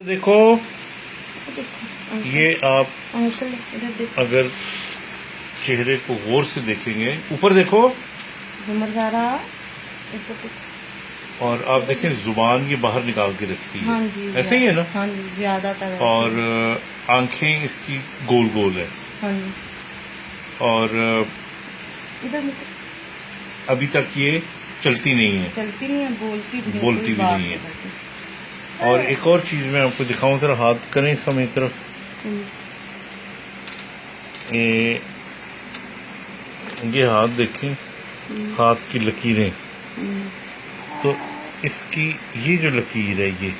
देखो ये आप अगर चेहरे को गौर से देखेंगे, ऊपर देखो और आप देखें जुबान ये बाहर निकाल के रखती है। हाँ जी, ऐसे ही है ना। हाँ जी, ज्यादातर और आंखें इसकी गोल गोल है। हाँ जी। और अभी तक ये चलती नहीं है, बोलती भी नहीं है। और एक और चीज मैं आपको दिखाऊं, जरा हाथ करें इसका मेरी तरफ। ये हाथ देखें, हाथ की लकीरें, तो इसकी ये जो लकीर है ये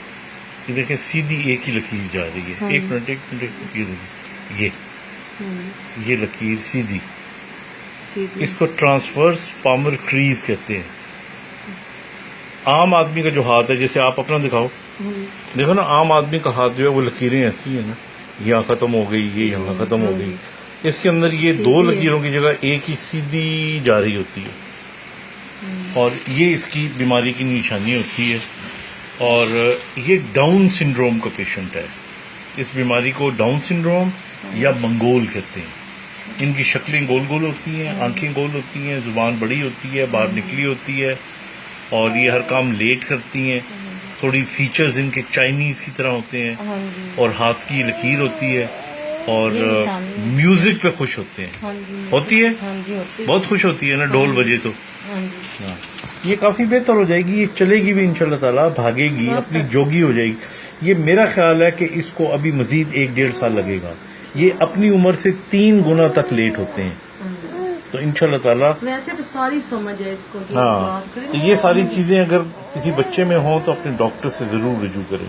देखें सीधी एक ही लकीर जा रही है। एक मिनट ये लकीर सीधी, इसको ट्रांसवर्स पामर क्रीज कहते हैं। आम आदमी का जो हाथ है, जैसे आप अपना दिखाओ, देखो ना, आम आदमी का हाथ जो है वो लकीरें ऐसी है ना, यहाँ खत्म हो गई, ये यहाँ खत्म हो गई। इसके अंदर ये दो लकीरों की जगह एक ही सीधी जा रही होती है, और ये इसकी बीमारी की निशानी होती है। और ये डाउन सिंड्रोम का पेशेंट है। इस बीमारी को डाउन सिंड्रोम या मंगोल कहते हैं। इनकी शक्लें गोल गोल होती हैं, आंखें गोल होती हैं, जुबान बड़ी होती है, बाहर निकली होती है, और ये हर काम लेट करती हैं। थोड़ी फीचर्स इनके चाइनीज की तरह होते हैं, और हाथ की लकीर होती है, और म्यूजिक पे खुश होते हैं। होती है, बहुत खुश होती है ना, ढोल बजे तो। हाँ, ये काफी बेहतर हो जाएगी, ये चलेगी भी इंशाल्लाह ताला, भागेगी, अपनी जोगी हो जाएगी। ये मेरा ख्याल है कि इसको अभी मजीद 1-1.5 साल लगेगा। ये अपनी उम्र से 3 गुना तक लेट होते हैं, तो इंशाल्लाह ताला। वैसे तो सारी समझ है इसको। हाँ, तो ये सारी चीजें अगर किसी बच्चे में हो तो अपने डॉक्टर से जरूर रुजू करें।